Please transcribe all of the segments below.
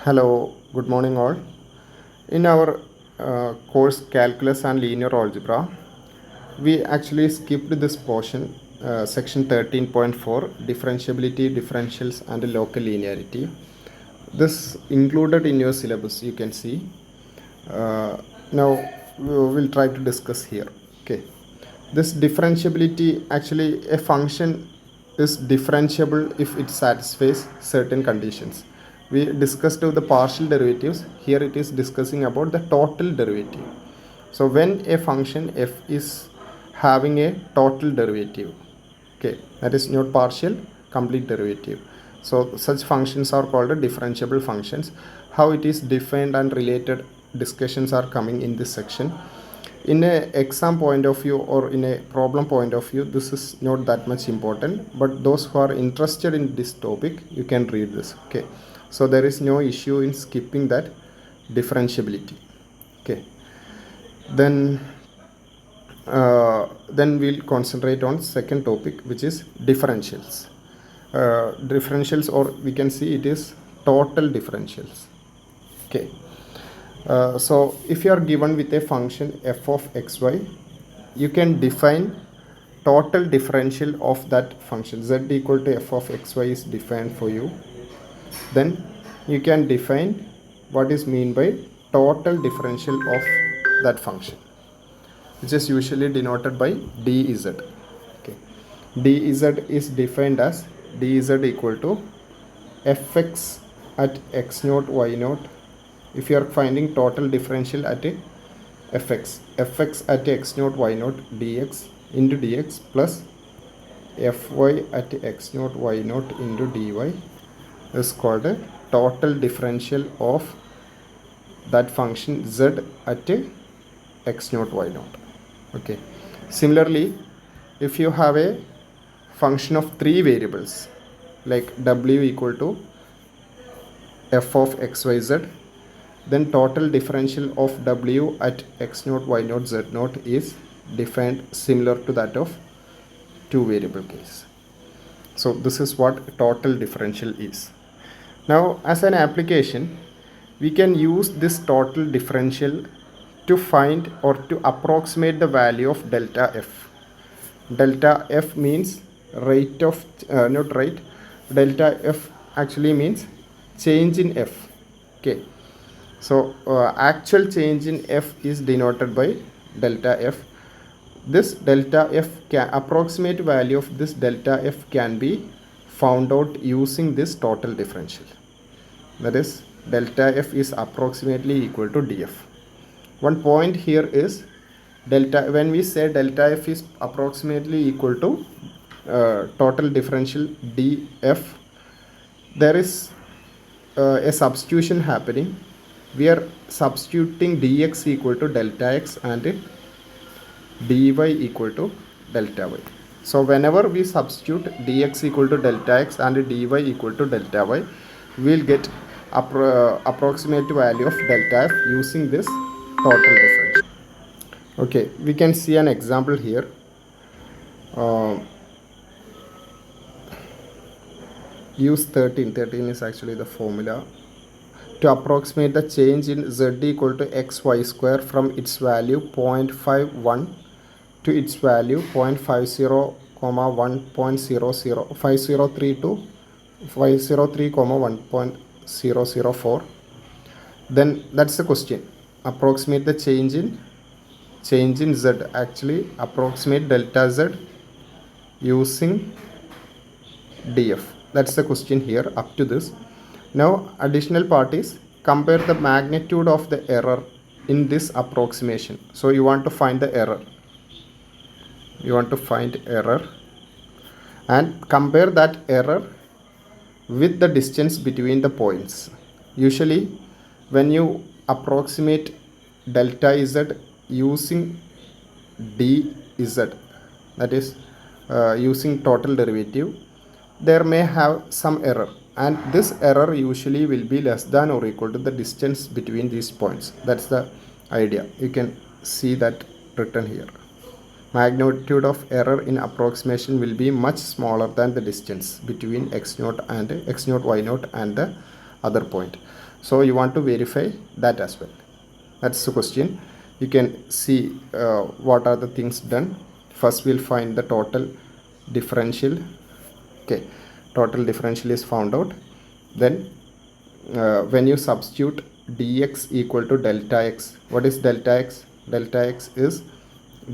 Hello, good morning all. In our course Calculus and Linear Algebra, we actually skipped this portion, section 13.4, differentiability, differentials and local linearity. This included in your syllabus, you can see. Now we will try to discuss here. Okay, this differentiability, actually a function is differentiable if it satisfies certain conditions. We discussed the partial derivatives. Here it is discussing about the total derivative. So when a function f is having a total derivative, okay, that is not partial, complete derivative, so such functions are called differentiable functions. How it is defined and related discussions are coming in this section. In a exam point of view or in a problem point of view, this is not that much important, but those who are interested in this topic, you can read this. Okay, so there is no issue in skipping that differentiability. Okay, then we'll concentrate on second topic, which is differentials. Differentials, or we can see it is total differentials. Okay, so if you are given with a function f of xy, you can define total differential of that function. Z equal to f of xy is defined for you. Then you can define what is mean by total differential of that function, which is usually denoted by dz. Okay, dz is defined as dz equal to fx at x naught y naught. If you are finding total differential at fx at x naught y naught dx into dx plus fy at x naught y naught into dy is called a total differential of that function z at x naught y naught. Okay, similarly, if you have a function of three variables like w equal to f of xyz, then total differential of w at x naught y naught z naught is defined similar to that of two variable case. So this is what total differential is. Now as an application, we can use this total differential to find or to approximate the value of delta f. Delta f means rate of not rate, delta f actually means change in f. Okay, so actual change in f is denoted by delta f. This delta f can approximate value of this delta f can be found out using this total differential. That is, delta f is approximately equal to df. One point here is delta, when we say delta f is approximately equal to total differential df, there is a substitution happening. We are substituting dx equal to delta x and dy equal to delta y. So whenever we substitute dx equal to delta x and dy equal to delta y, we will get approximate value of delta f using this total differential. Okay, we can see an example here. Use 13 is actually the formula to approximate the change in z equal to xy square from its value 0.51 to its value 0.50, 1.00, 503 to 503, 1.004. Then that's the question. Approximate the change in z, actually approximate delta z using df. That's the question here up to this. Now additional part is compare the magnitude of the error in this approximation. So you want to find the error. You want to find error and compare that error with the distance between the points. Usually when you approximate delta z using dz, that is using total derivative, there may have some error, and this error usually will be less than or equal to the distance between these points. That's the idea. You can see that written here. Magnitude of error in approximation will be much smaller than the distance between x naught y naught and the other point. So you want to verify that as well. That's the question. You can see what are the things done. First we'll find the total differential. Okay, total differential is found out. Then when you substitute dx equal to delta x, what is delta x? Delta x is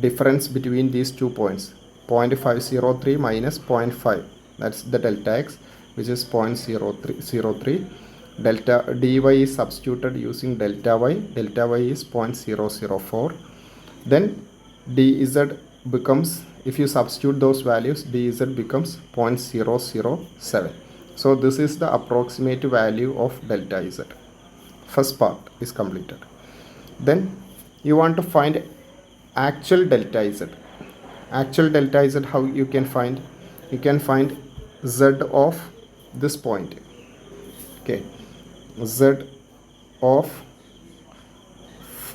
difference between these 2 points, 0.503 minus 0.5, that's the delta x, which is 0.03. Delta dy is substituted using delta y is 0.004. Then dz becomes, if you substitute those values, dz becomes 0.007. So this is the approximate value of delta z. First part is completed. Then you want to find actual delta z. Actual delta z, how you can find? You can find z of this point. Okay, z of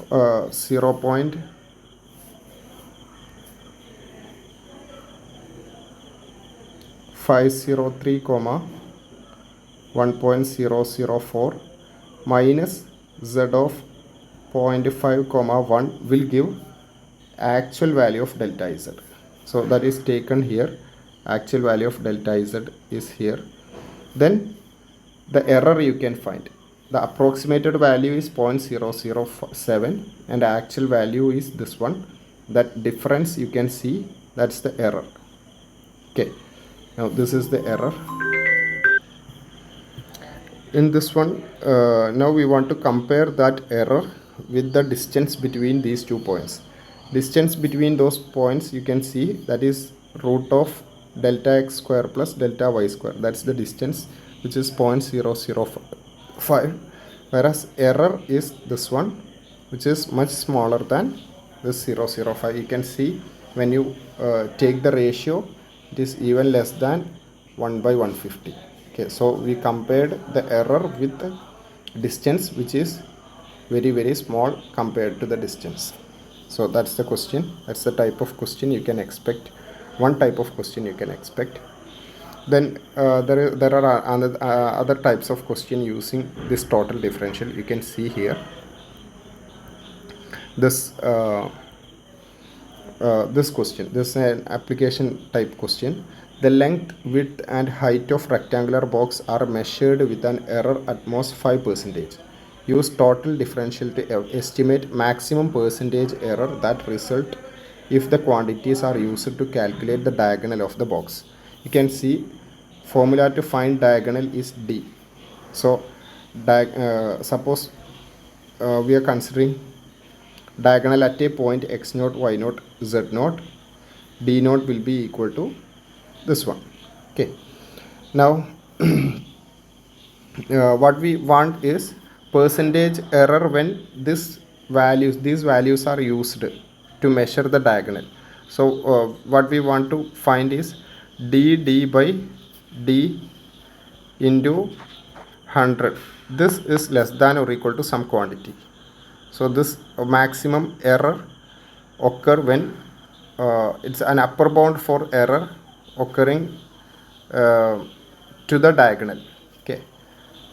0.503, 1.004 minus z of 0.5, 1 will give actual value of delta z. So that is taken here. Actual value of delta z is here. Then the error you can find. The approximated value is 0.007 and the actual value is this one. That difference you can see, that's the error. Okay, now this is the error. In this one, now we want to compare that error with the distance between these 2 points. Distance between those points you can see, that is root of delta x square plus delta y square. That's the distance, which is 0.005, whereas error is this one, which is much smaller than this 0.005. You can see when you take the ratio, it is even less than 1 by 150. Okay, so we compared the error with the distance, which is very small compared to the distance. So that's the question. That's the type of question you can expect. One type of question you can expect. Then there are other types of question using this total differential. You can see here this this question. This is an application type question. The length, width and height of rectangular box are measured with an error at most 5%. Use total differential to estimate maximum percentage error that result if the quantities are used to calculate the diagonal of the box. You can see formula to find diagonal is d. So suppose we are considering diagonal at a point x0, y0, z0, d0 will be equal to this one. Okay, now what we want is percentage error when these values are used to measure the diagonal. So what we want to find is d by d into 100. This is less than or equal to some quantity. So this maximum error occur when it's an upper bound for error occurring to the diagonal. Okay,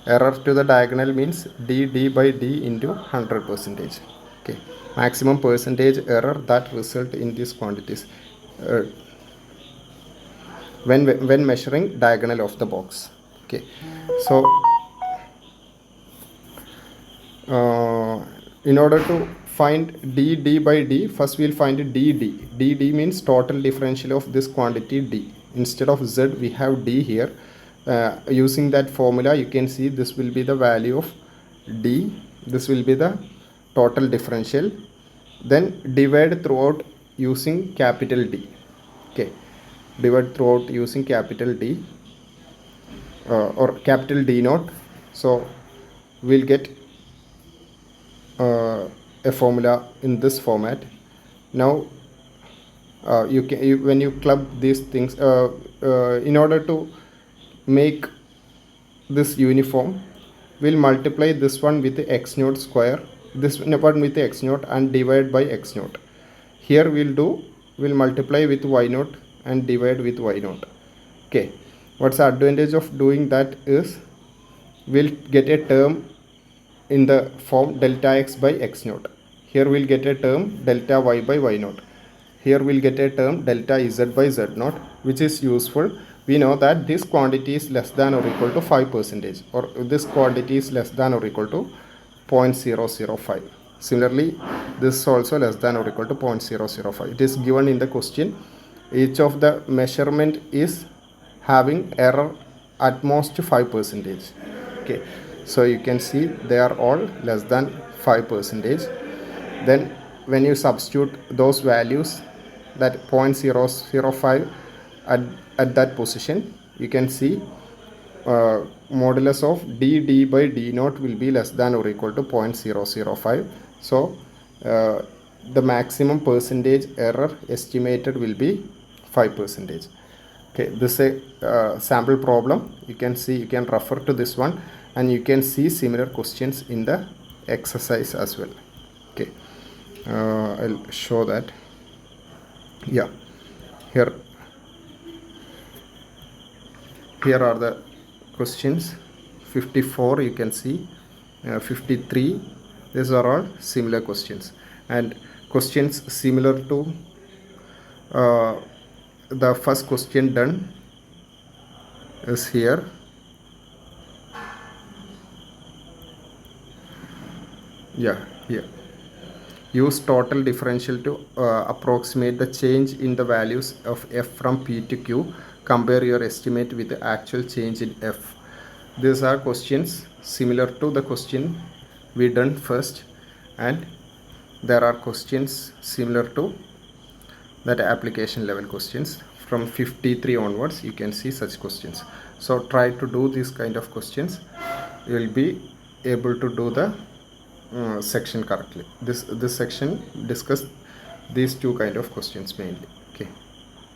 error to the diagonal means d by d into 100%. Okay, maximum percentage error that result in these quantities when measuring diagonal of the box. Okay, so in order to find d by d, first we'll find dd means total differential of this quantity d. Instead of z we have d here. Using that formula you can see this will be the value of d, this will be the total differential, then divide throughout using capital D. Okay, divide throughout using capital D or capital D naught. So we'll get a formula in this format. Now when you club these things in order to make this uniform, we'll multiply this one with the x0 square, this one with the x0 and divide by x0. Here we'll multiply with y0 and divide with y0. Okay, what's the advantage of doing that is we'll get a term in the form delta x by x naught. Here we'll get a term delta y by y naught. Here we'll get a term delta z by z naught, which is useful. We know that this quantity is less than or equal to 5%, or this quantity is less than or equal to 0.005. Similarly, this is also less than or equal to 0.005. It is given in the question. Each of the measurement is having error at most 5%. Okay, so you can see they are all less than 5%. Then when you substitute those values, that 0.005 at that position, you can see modulus of d by d naught will be less than or equal to 0.005. So the maximum percentage error estimated will be 5%. Okay, this is a sample problem. You can see, you can refer to this one, and you can see similar questions in the exercise as well. Okay, I'll show that. Yeah, here are the questions. 54 you can see, 53, these are all similar questions, and questions similar to the first question done is here. Yeah, here. Use total differential to approximate the change in the values of f from p to q. Compare your estimate with the actual change in f. These are questions similar to the question we done first, and there are questions similar to that application level questions. From 53 onwards you can see such questions. So try to do this kind of questions. You will be able to do the section correctly. This section discuss these two kind of questions mainly. Okay.